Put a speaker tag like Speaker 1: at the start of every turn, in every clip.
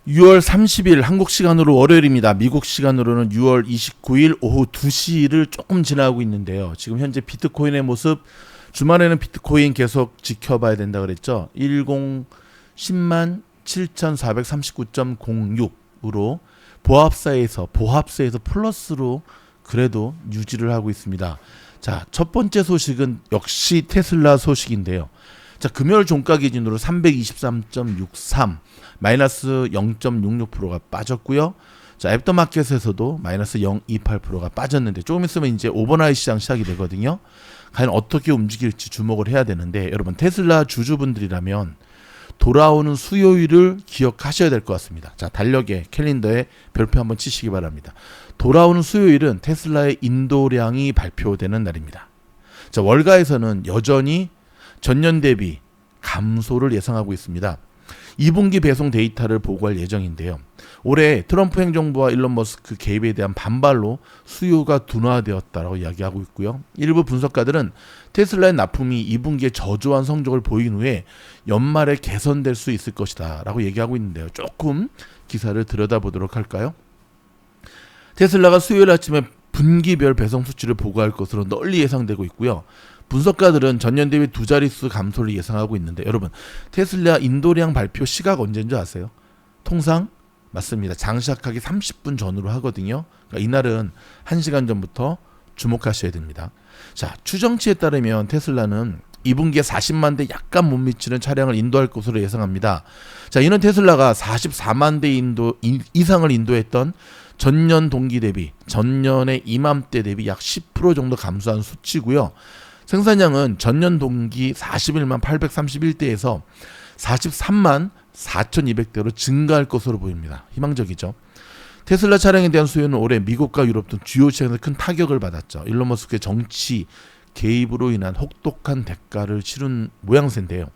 Speaker 1: 6월 30일 한국 시간으로 월요일입니다. 미국 시간으로는 6월 29일 오후 2시를 조금 지나고 있는데요. 지금 현재 비트코인의 모습, 주말에는 비트코인 계속 지켜봐야 된다 그랬죠. 10만 7,439.06으로 보합세에서 플러스로 그래도 유지를 하고 있습니다. 자, 첫 번째 소식은 역시 테슬라 소식인데요. 자, 금요일 종가 기준으로 323.63 마이너스 0.66%가 빠졌고요. 자, 애프터마켓에서도 마이너스 0.28%가 빠졌는데 조금 있으면 이제 오버나잇 시장 시작이 되거든요. 과연 어떻게 움직일지 주목을 해야 되는데, 여러분 테슬라 주주분들이라면 돌아오는 수요일을 기억하셔야 될 것 같습니다. 자, 달력에 캘린더에 별표 한번 치시기 바랍니다. 돌아오는 수요일은 테슬라의 인도량이 발표되는 날입니다. 자, 월가에서는 여전히 전년 대비 감소를 예상하고 있습니다. 2분기 배송 데이터를 보고할 예정인데요. 올해 트럼프 행정부와 일론 머스크 개입에 대한 반발로 수요가 둔화되었다고 이야기하고 있고요. 일부 분석가들은 테슬라의 납품이 2분기에 저조한 성적을 보인 후에 연말에 개선될 수 있을 것이다 라고 얘기하고 있는데요. 조금 기사를 들여다보도록 할까요? 테슬라가 수요일 아침에 분기별 배송 수치를 보고할 것으로 널리 예상되고 있고요. 분석가들은 전년 대비 두 자릿수 감소를 예상하고 있는데, 여러분 테슬라 인도량 발표 시각 언제인 줄 아세요? 통상 맞습니다. 장시작하기 30분 전으로 하거든요. 그러니까 이날은 1시간 전부터 주목하셔야 됩니다. 자, 추정치에 따르면 테슬라는 2분기에 40만 대 약간 못 미치는 차량을 인도할 것으로 예상합니다. 자, 이는 테슬라가 44만 대 이상을 인도했던 전년 동기 대비, 전년의 이맘때 대비 약 10% 정도 감소한 수치고요. 생산량은 전년 동기 41만 831대에서 43만 4200대로 증가할 것으로 보입니다. 희망적이죠. 테슬라 차량에 대한 수요는 올해 미국과 유럽 등 주요 시장에서 큰 타격을 받았죠. 일론 머스크의 정치 개입으로 인한 혹독한 대가를 치른 모양새인데요.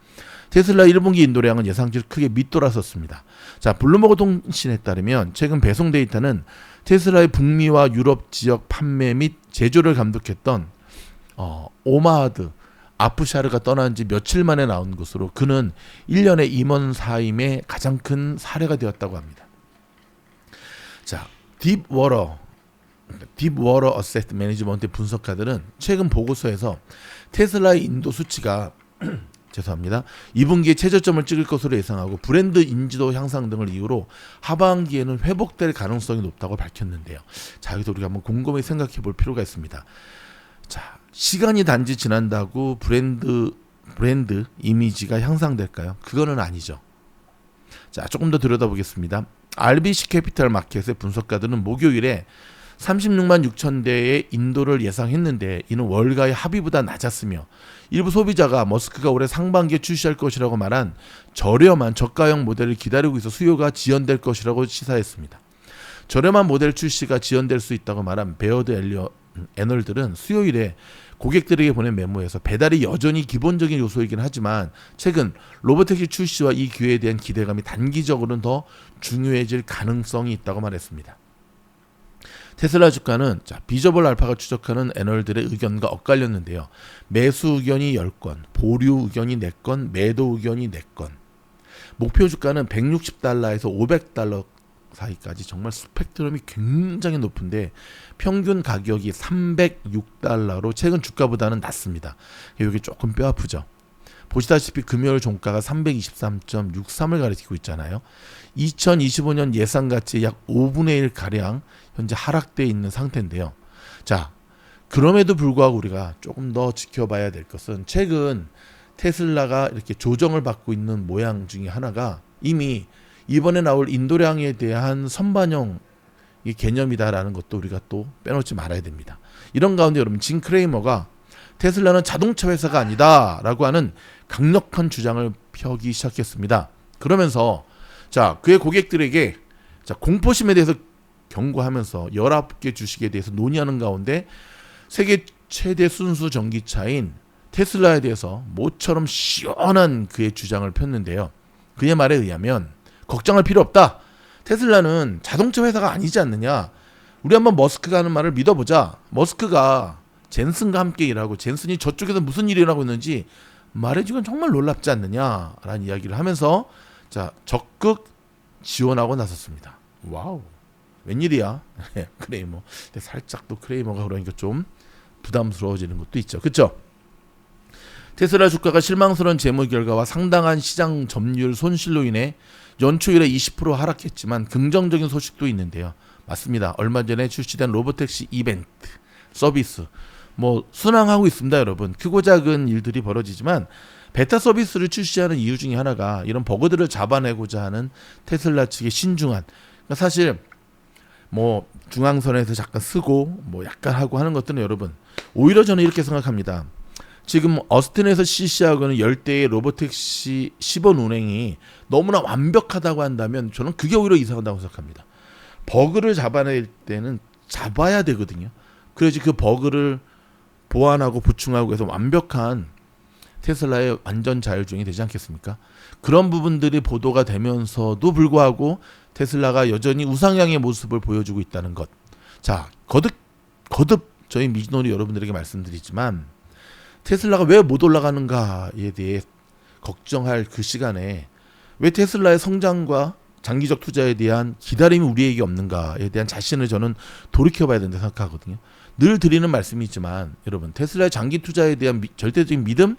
Speaker 1: 테슬라 1분기 인도량은 예상치를 크게 밑돌아섰습니다. 자, 블룸버그 통신에 따르면 최근 배송 데이터는 테슬라의 북미와 유럽 지역 판매 및 제조를 감독했던 오마하드 아프샤르가 떠난 지 며칠 만에 나온 것으로, 그는 1년의 임원 사임의 가장 큰 사례가 되었다고 합니다. 자, 딥워터 어셋 매니지먼트 분석가들은 최근 보고서에서 테슬라의 인도 수치가 죄송합니다. 2분기에 최저점을 찍을 것으로 예상하고 브랜드 인지도 향상 등을 이유로 하반기에는 회복될 가능성이 높다고 밝혔는데요. 자, 여기서 우리가 한번 곰곰이 생각해 볼 필요가 있습니다. 자, 시간이 단지 지난다고 브랜드 이미지가 향상될까요? 그거는 아니죠. 자, 조금 더 들여다보겠습니다. RBC 캐피탈 마켓의 분석가들은 목요일에 36만 6천 대의 인도를 예상했는데, 이는 월가의 합의보다 낮았으며 일부 소비자가 머스크가 올해 상반기에 출시할 것이라고 말한 저렴한 저가형 모델을 기다리고 있어 수요가 지연될 것이라고 시사했습니다. 저렴한 모델 출시가 지연될 수 있다고 말한 베어드 애널들은 수요일에 고객들에게 보낸 메모에서 배달이 여전히 기본적인 요소이긴 하지만 최근 로보택시 출시와 이 기회에 대한 기대감이 단기적으로는 더 중요해질 가능성이 있다고 말했습니다. 테슬라 주가는 비저볼 알파가 추적하는 애널들의 의견과 엇갈렸는데요. 매수 의견이 10건, 보류 의견이 4건, 매도 의견이 4건. 목표 주가는 160달러에서 500달러 사이까지 정말 스펙트럼이 굉장히 높은데 평균 가격이 306달러로 최근 주가보다는 낮습니다. 여기 조금 뼈 아프죠. 보시다시피 금요일 종가가 323.63을 가리키고 있잖아요. 2025년 예상가치의 약 5분의 1가량 현재 하락되어 있는 상태인데요. 자, 그럼에도 불구하고 우리가 조금 더 지켜봐야 될 것은 최근 테슬라가 이렇게 조정을 받고 있는 모양 중에 하나가 이미 이번에 나올 인도량에 대한 선반영 개념이다라는 것도 우리가 또 빼놓지 말아야 됩니다. 이런 가운데 여러분 진 크레이머가 테슬라는 자동차 회사가 아니다 라고 하는 강력한 주장을 펴기 시작했습니다. 그러면서 그의 고객들에게 공포심에 대해서 경고하면서 19개 주식에 대해서 논의하는 가운데 세계 최대 순수 전기차인 테슬라에 대해서 모처럼 시원한 그의 주장을 폈는데요. 그의 말에 의하면 걱정할 필요 없다. 테슬라는 자동차 회사가 아니지 않느냐. 우리 한번 머스크가 하는 말을 믿어보자. 머스크가 젠슨과 함께 일하고 젠슨이 저쪽에서 무슨 일을 하고 있는지 말해주면 정말 놀랍지 않느냐라는 이야기를 하면서 적극 지원하고 나섰습니다. 와우, 웬일이야? 크레이머. 근데 살짝 또 크레이머가 그러니까 좀 부담스러워지는 것도 있죠. 그렇죠? 테슬라 주가가 실망스러운 재무 결과와 상당한 시장 점유율 손실로 인해 연초일에 20% 하락했지만 긍정적인 소식도 있는데요. 맞습니다. 얼마 전에 출시된 로보택시 이벤트 서비스 순항하고 있습니다, 여러분. 크고 작은 일들이 벌어지지만 베타 서비스를 출시하는 이유 중에 하나가 이런 버그들을 잡아내고자 하는 테슬라 측의 신중한, 그러니까 사실 중앙선에서 잠깐 쓰고 약간 하고 하는 것들은 여러분, 오히려 저는 이렇게 생각합니다. 지금 어스틴에서 실시하고는 10대의 로보택시 10원 운행이 너무나 완벽하다고 한다면 저는 그게 오히려 이상하다고 생각합니다. 버그를 잡아낼 때는 잡아야 되거든요. 그래야지 그 버그를 보완하고 보충하고 해서 완벽한 테슬라의 완전 자율주행이 되지 않겠습니까? 그런 부분들이 보도가 되면서도 불구하고 테슬라가 여전히 우상향의 모습을 보여주고 있다는 것. 자, 거듭 저희 미즈노리 여러분들에게 말씀드리지만 테슬라가 왜 못 올라가는가에 대해 걱정할 그 시간에 왜 테슬라의 성장과 장기적 투자에 대한 기다림이 우리에게 없는가에 대한 자신을 저는 돌이켜봐야 된다고 생각하거든요. 늘 드리는 말씀이 있지만 여러분, 테슬라의 장기 투자에 대한 절대적인 믿음,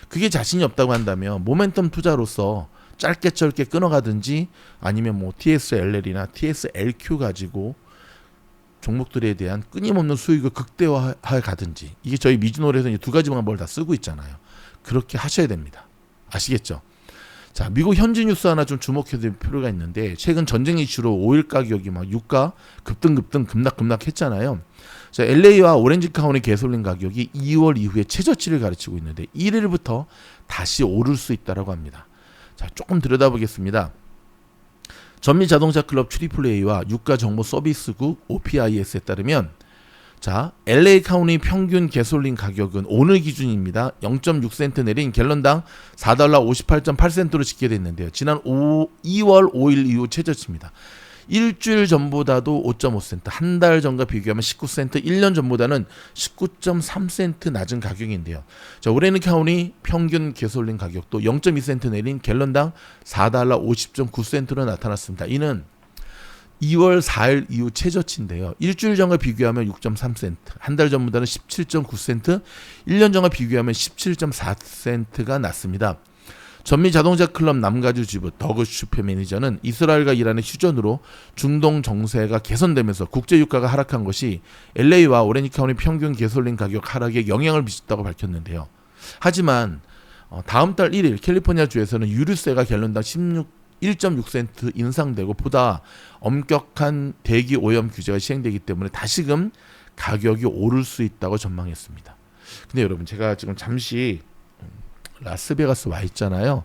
Speaker 1: 그게 자신이 없다고 한다면 모멘텀 투자로서 짧게 끊어가든지 아니면 TSLL이나 TSLQ 가지고 종목들에 대한 끊임없는 수익을 극대화해 가든지, 이게 저희 미즈노리에서 이 두 가지 방법을 다 쓰고 있잖아요. 그렇게 하셔야 됩니다. 아시겠죠? 자, 미국 현지 뉴스 하나 좀 주목해야 될 필요가 있는데, 최근 전쟁 이슈로 오일 가격이 유가 급락 했잖아요. 자, LA와 오렌지 카운티 개솔린 가격이 2월 이후에 최저치를 가르치고 있는데 1일부터 다시 오를 수 있다라고 합니다. 자, 조금 들여다보겠습니다. 전미 자동차 클럽 트리플A와 유가 정보 서비스국 OPIS에 따르면, 자, LA 카운티 평균 개솔린 가격은 오늘 기준입니다. 0.6센트 내린 갤런당 4달러 58.8센트로 집계됐는데요. 지난 2월 5일 이후 최저치입니다. 일주일 전보다도 5.5센트, 한 달 전과 비교하면 19센트, 1년 전보다는 19.3센트 낮은 가격인데요. 자, 오렌지 카운티 평균 개솔린 가격도 0.2센트 내린 갤런당 4달러 50.9센트로 나타났습니다. 이는 2월 4일 이후 최저치인데요. 일주일 전과 비교하면 6.3센트, 한 달 전보다는 17.9센트, 1년 전과 비교하면 17.4센트가 낮습니다. 전미 자동차 클럽 남가주 지부 더그 슈페 매니저는 이스라엘과 이란의 휴전으로 중동 정세가 개선되면서 국제 유가가 하락한 것이 LA와 오렌지 카운티 평균 개솔린 가격 하락에 영향을 미쳤다고 밝혔는데요. 하지만 다음 달 1일 캘리포니아 주에서는 유류세가 갤런당 1.6센트 인상되고 보다 엄격한 대기 오염 규제가 시행되기 때문에 다시금 가격이 오를 수 있다고 전망했습니다. 근데 여러분, 제가 지금 잠시 라스베가스 와 있잖아요.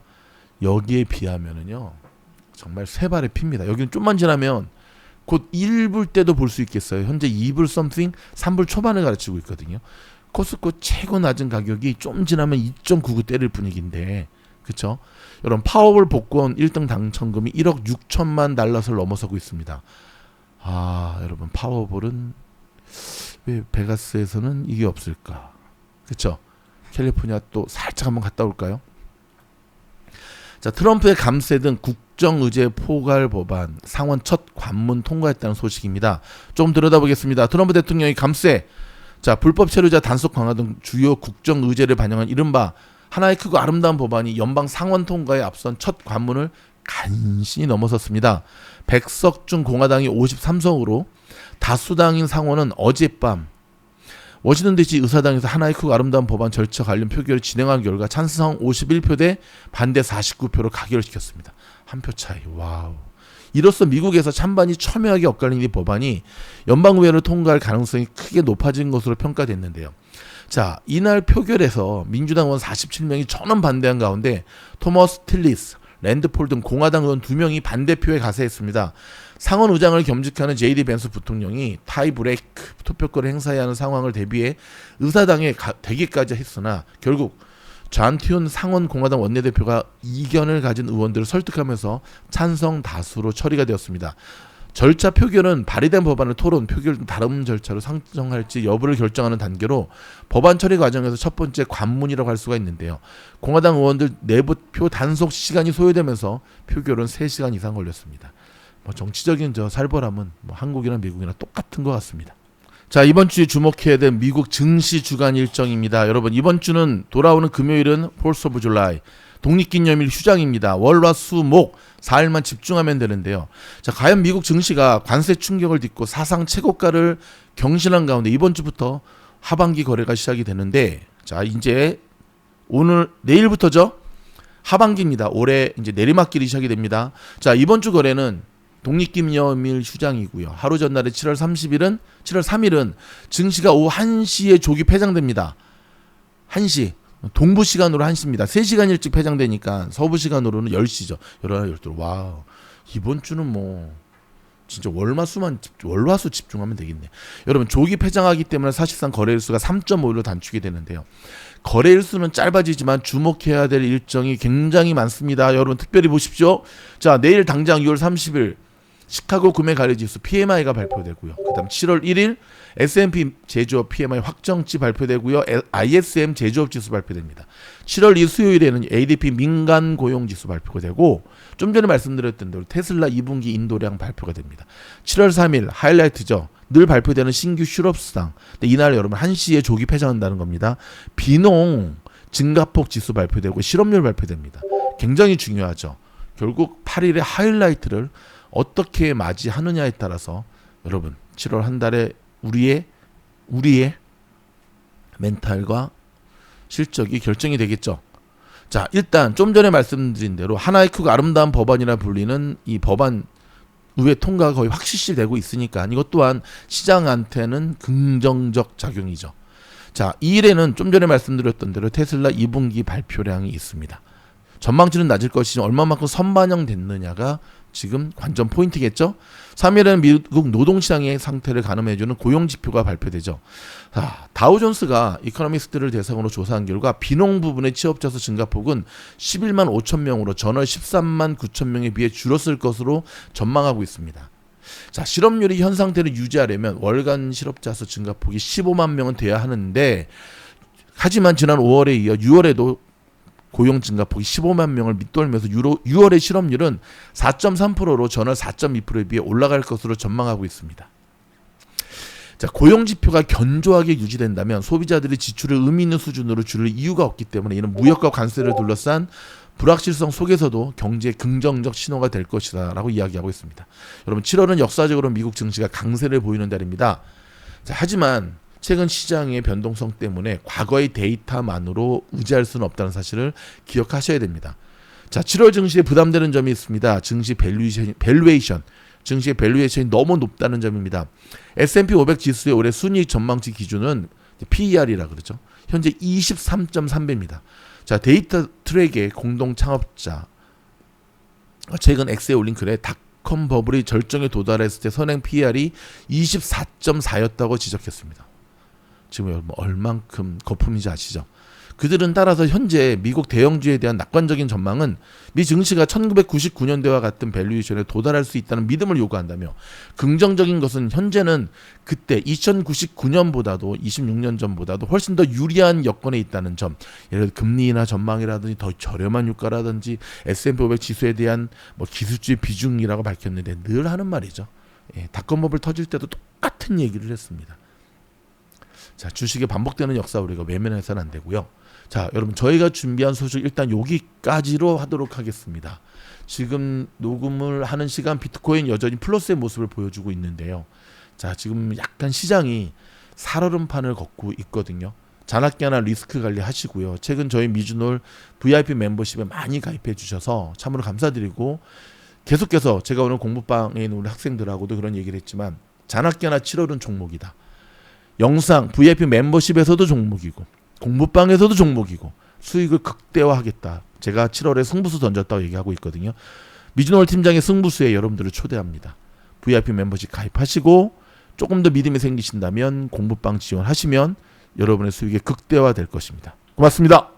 Speaker 1: 여기에 비하면은요 정말 세 발의 핍니다. 여기는 좀만 지나면 곧 1불 때도 볼 수 있겠어요. 현재 2불 something, 3불 초반을 가르치고 있거든요. 코스코 최고 낮은 가격이 좀 지나면 2.99 때릴 분위기인데, 그쵸? 여러분, 파워볼 복권 1등 당첨금이 1억 6천만 달러를 넘어서고 있습니다. 여러분, 파워볼은 왜 베가스에서는 이게 없을까? 그쵸? 캘리포니아 또 살짝 한번 갔다 올까요? 자, 트럼프의 감세 등 국정의제 포괄 법안 상원 첫 관문 통과했다는 소식입니다. 좀 들여다보겠습니다. 트럼프 대통령이 감세, 자, 불법 체류자 단속 강화 등 주요 국정의제를 반영한 이른바 하나의 크고 아름다운 법안이 연방 상원 통과에 앞선 첫 관문을 간신히 넘어섰습니다. 100석 중 공화당이 53석으로 다수당인 상원은 어젯밤 워싱턴 DC 의사당에서 하나의 크고 아름다운 법안 절차 관련 표결을 진행한 결과 찬성 51표 대 반대 49표로 가결시켰습니다. 한 표 차이. 와우. 이로써 미국에서 찬반이 첨예하게 엇갈린 이 법안이 연방의회를 통과할 가능성이 크게 높아진 것으로 평가됐는데요. 자, 이날 표결에서 민주당 의원 47명이 전원 반대한 가운데 토머스 틸리스, 랜드폴 등 공화당 의원 2명이 반대표에 가세했습니다. 상원 의장을 겸직하는 제이디 벤스 부통령이 타이 브레이크 투표권을 행사해야 하는 상황을 대비해 의사당에 대기까지 했으나 결국 존 튠 상원 공화당 원내대표가 이견을 가진 의원들을 설득하면서 찬성 다수로 처리가 되었습니다. 절차 표결은 발의된 법안을 토론, 표결 등 다른 절차로 상정할지 여부를 결정하는 단계로 법안 처리 과정에서 첫 번째 관문이라고 할 수가 있는데요. 공화당 의원들 내부표 단속 시간이 소요되면서 표결은 3시간 이상 걸렸습니다. 뭐 정치적인 저 살벌함은 뭐 한국이나 미국이나 똑같은 것 같습니다. 자, 이번 주에 주목해야 될 미국 증시 주간 일정입니다. 여러분, 이번 주는 돌아오는 금요일은 4th of July 독립기념일 휴장입니다. 월, 화, 수, 목 4일만 집중하면 되는데요. 자, 과연 미국 증시가 관세 충격을 딛고 사상 최고가를 경신한 가운데 이번 주부터 하반기 거래가 시작이 되는데, 자, 이제 오늘 내일부터죠. 하반기입니다. 올해 이제 내리막길이 시작이 됩니다. 자, 이번 주 거래는 독립기념일 휴장이고요. 하루 전날에 7월 3일은 증시가 오후 1시에 조기 폐장됩니다. 1시. 동부 시간으로 1시입니다. 3시간 일찍 폐장되니까 서부 시간으로는 10시죠. 11, 12. 와, 이번 주는 뭐 진짜 월화수 집중하면 되겠네. 여러분, 조기 폐장하기 때문에 사실상 거래일수가 3.5일로 단축이 되는데요. 거래일수는 짧아지지만 주목해야 될 일정이 굉장히 많습니다. 여러분, 특별히 보십시오. 자, 내일 당장 6월 30일 시카고 구매가리지수 PMI가 발표되고요. 그 다음 7월 1일 S&P 제조업 PMI 확정치 발표되고요. ISM 제조업 지수 발표됩니다. 7월 2 수요일에는 ADP 민간 고용지수 발표가 되고, 좀 전에 말씀드렸던 대로 테슬라 2분기 인도량 발표가 됩니다. 7월 3일 하이라이트죠. 늘 발표되는 신규 실업수당. 근데 이날 여러분 1시에 조기 폐장한다는 겁니다. 비농 증가폭 지수 발표되고 실업률 발표됩니다. 굉장히 중요하죠. 결국 8일의 하이라이트를 어떻게 맞이하느냐에 따라서 여러분 7월 한 달에 우리의 멘탈과 실적이 결정이 되겠죠. 자, 일단 좀 전에 말씀드린 대로 하나의 크고 아름다운 법안이라 불리는 이 법안 의회 통과가 거의 확실시되고 있으니까 이것 또한 시장한테는 긍정적 작용이죠. 자, 2일에는 좀 전에 말씀드렸던 대로 테슬라 2분기 발표량이 있습니다. 전망치는 낮을 것이지 얼마만큼 선반영됐느냐가 지금 관전 포인트겠죠. 3일에는 미국 노동시장의 상태를 가늠해주는 고용지표가 발표되죠. 자, 다우존스가 이코노미스트를 대상으로 조사한 결과 비농 부분의 취업자 수 증가폭은 11만 5천 명으로 전월 13만 9천 명에 비해 줄었을 것으로 전망하고 있습니다. 자, 실업률이 현 상태를 유지하려면 월간 실업자 수 증가폭이 15만 명은 돼야 하는데, 하지만 지난 5월에 이어 6월에도 고용 증가폭이 15만 명을 밑돌면서 6월의 실업률은 4.3%로 전월 4.2%에 비해 올라갈 것으로 전망하고 있습니다. 자, 고용 지표가 견조하게 유지된다면 소비자들이 지출을 의미 있는 수준으로 줄일 이유가 없기 때문에 이는 무역과 관세를 둘러싼 불확실성 속에서도 경제의 긍정적 신호가 될 것이다 라고 이야기하고 있습니다. 여러분, 7월은 역사적으로 미국 증시가 강세를 보이는 달입니다. 자, 하지만 최근 시장의 변동성 때문에 과거의 데이터만으로 의지할 수는 없다는 사실을 기억하셔야 됩니다. 자, 7월 증시에 부담되는 점이 있습니다. 증시 밸류에이션, 증시의 밸류에이션이 너무 높다는 점입니다. S&P 500 지수의 올해 순이익 전망치 기준은 PER이라 그러죠. 현재 23.3배입니다. 자, 데이터 트랙의 공동 창업자, 최근 X에 올린 글에 닷컴 버블이 절정에 도달했을 때 선행 PER이 24.4였다고 지적했습니다. 지금 여러분 얼만큼 거품인지 아시죠? 그들은 따라서 현재 미국 대형주에 대한 낙관적인 전망은 미 증시가 1999년대와 같은 밸류에이션에 도달할 수 있다는 믿음을 요구한다며, 긍정적인 것은 현재는 그때 2099년보다도 26년 전보다도 훨씬 더 유리한 여건에 있다는 점, 예를 들어 금리나 전망이라든지 더 저렴한 유가라든지 S&P 500 지수에 대한 뭐 기술주의 비중이라고 밝혔는데, 늘 하는 말이죠. 닷컴버블 터질 때도 똑같은 얘기를 했습니다. 자, 주식의 반복되는 역사 우리가 외면해서는 안 되고요. 자, 여러분, 저희가 준비한 소식 일단 여기까지로 하도록 하겠습니다. 지금 녹음을 하는 시간 비트코인 여전히 플러스의 모습을 보여주고 있는데요. 자, 지금 약간 시장이 살얼음판을 걷고 있거든요. 자나깨나 하나 리스크 관리 하시고요. 최근 저희 미주놀 VIP 멤버십에 많이 가입해 주셔서 참으로 감사드리고, 계속해서 제가 오늘 공부방에 있는 우리 학생들하고도 그런 얘기를 했지만, 자나깨나 7월은 종목이다. 영상 VIP 멤버십에서도 종목이고 공부방에서도 종목이고 수익을 극대화하겠다. 제가 7월에 승부수 던졌다고 얘기하고 있거든요. 미주노을 팀장의 승부수에 여러분들을 초대합니다. VIP 멤버십 가입하시고 조금 더 믿음이 생기신다면 공부방 지원하시면 여러분의 수익이 극대화될 것입니다. 고맙습니다.